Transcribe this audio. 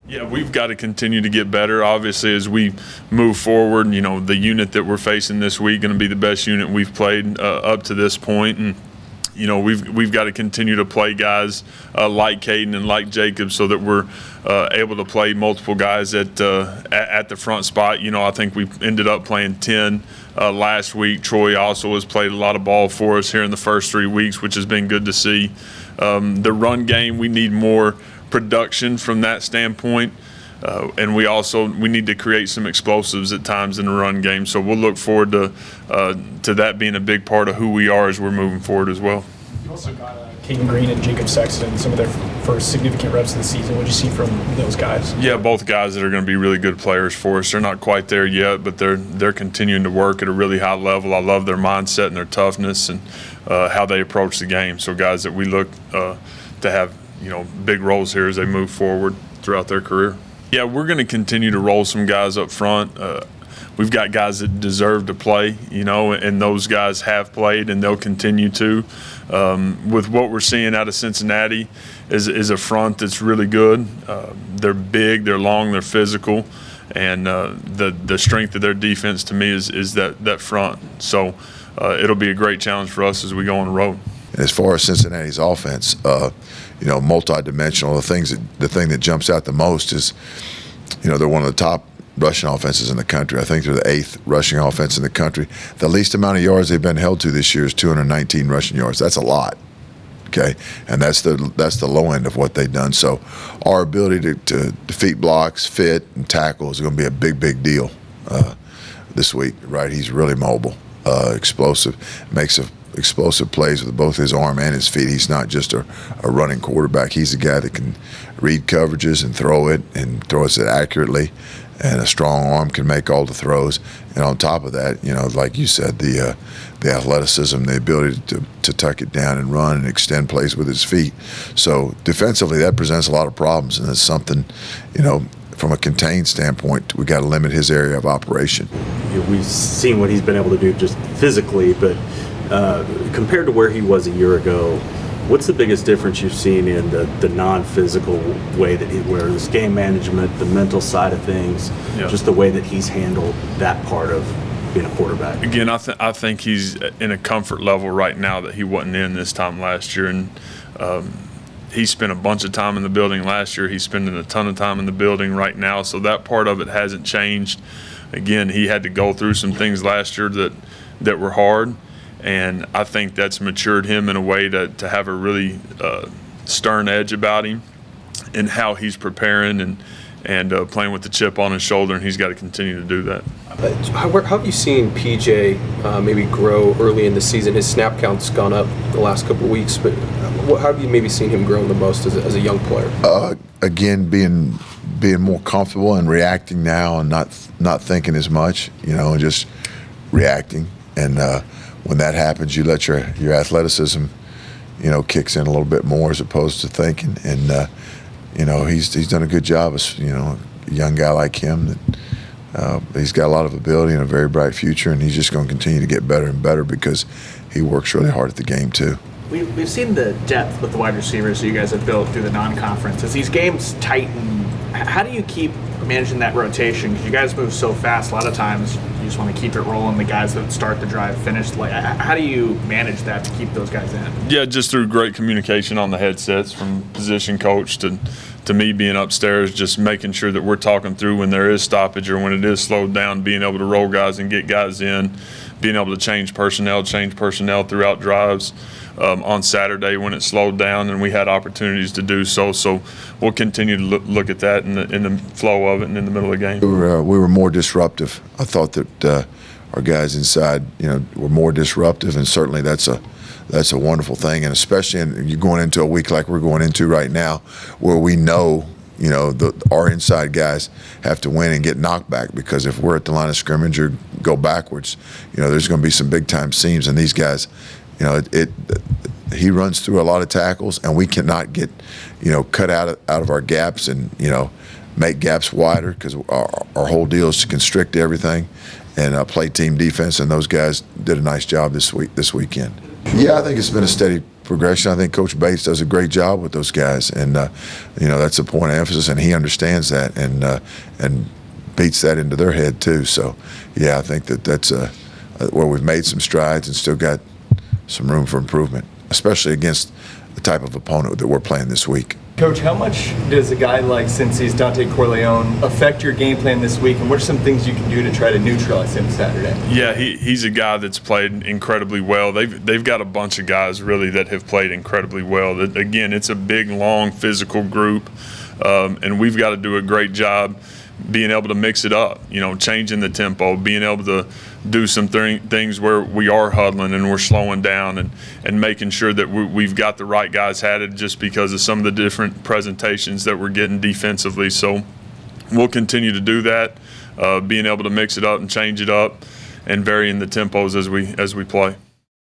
Yeah, we've got to continue to get better. Obviously, as we move forward, the unit that we're facing this week going to be the best unit we've played up to this point, and we've got to continue to play guys like Caden and like Jacob so that we're able to play multiple guys at the front spot. I think we ended up playing 10 last week. Troy also has played a lot of ball for us here in the first 3 weeks, which has been good to see. The run game, we need more production from that standpoint, and we need to create some explosives at times in the run game. So we'll look forward to that being a big part of who we are as we're moving forward as well. You also got Caden Green and Jacob Sexton, some of their first significant reps of the season. What did you see from those guys? Yeah, both guys that are going to be really good players for us. They're not quite there yet, but they're continuing to work at a really high level. I love their mindset and their toughness and how they approach the game. So guys that we look to have big roles here as they move forward throughout their career. Yeah, we're going to continue to roll some guys up front. We've got guys that deserve to play, and those guys have played and they'll continue to. With what we're seeing out of Cincinnati is a front that's really good. They're big, they're long, they're physical, and the strength of their defense to me is that front. So it'll be a great challenge for us as we go on the road. As far as Cincinnati's offense, multi-dimensional. The thing that jumps out the most is, they're one of the top rushing offenses in the country. I think they're the 8th rushing offense in the country. The least amount of yards they've been held to this year is 219 rushing yards. That's a lot, okay? And that's the low end of what they've done. So our ability to defeat blocks, fit, and tackle is going to be a big deal this week, right? He's really mobile, explosive, makes explosive plays with both his arm and his feet. He's not just a running quarterback. He's a guy that can read coverages and throw it accurately, and a strong arm can make all the throws. And on top of that, like you said, the athleticism, the ability to tuck it down and run and extend plays with his feet. So defensively, that presents a lot of problems, and it's something, from a contained standpoint, we got to limit his area of operation. We've seen what he's been able to do just physically, but compared to where he was a year ago, what's the biggest difference you've seen in the non-physical way where this game management, the mental side of things, just the way that he's handled that part of being a quarterback? Again, I think he's in a comfort level right now that he wasn't in this time last year, and he spent a bunch of time in the building last year. He's spending a ton of time in the building right now, so that part of it hasn't changed. Again, he had to go through some things last year that were hard, and I think that's matured him in a way to have a really stern edge about him and how he's preparing and playing with the chip on his shoulder, and he's got to continue to do that. How have you seen PJ maybe grow early in the season? His snap count's gone up the last couple of weeks, but how have you maybe seen him grow the most as a young player? Again, being more comfortable and reacting now, and not thinking as much, and just reacting. And when that happens, you let your athleticism, kicks in a little bit more as opposed to thinking. And he's done a good job as a young guy like him that he's got a lot of ability and a very bright future, and he's just going to continue to get better and better because he works really hard at the game too. We've seen the depth with the wide receivers that you guys have built through the non-conference. As these games tighten, how do you keep managing that rotation? Because you guys move so fast. A lot of times you just want to keep it rolling. The guys that start the drive finish. How do you manage that to keep those guys in? Yeah, just through great communication on the headsets from position coach to me being upstairs, just making sure that we're talking through when there is stoppage or when it is slowed down, being able to roll guys and get guys in, being able to change personnel throughout drives. On Saturday when it slowed down and we had opportunities to do so. So we'll continue to look at that in the flow of it and in the middle of the game. We were more disruptive. I thought that our guys inside, were more disruptive, and certainly that's a wonderful thing. And especially you're going into a week like we're going into right now, where we know, our inside guys have to win and get knocked back, because if we're at the line of scrimmage or go backwards, there's going to be some big time seams, and these guys. He runs through a lot of tackles, and we cannot get, cut out of our gaps and, make gaps wider, because our whole deal is to constrict everything and play team defense, and those guys did a nice job this weekend. Yeah, I think it's been a steady progression. I think Coach Bates does a great job with those guys, and that's a point of emphasis, and he understands that and beats that into their head too. So, yeah, I think that's where we've made some strides and still got some room for improvement, especially against the type of opponent that we're playing this week. Coach, how much does a guy like Cincy's Dante Corleone affect your game plan this week, and what are some things you can do to try to neutralize him Saturday? Yeah, he's a guy that's played incredibly well. They've got a bunch of guys really that have played incredibly well. Again, it's a big, long, physical group, and we've got to do a great job being able to mix it up, changing the tempo, being able to do some things where we are huddling and we're slowing down and making sure that we've got the right guys hatted just because of some of the different presentations that we're getting defensively. So we'll continue to do that, being able to mix it up and change it up and varying the tempos as we play.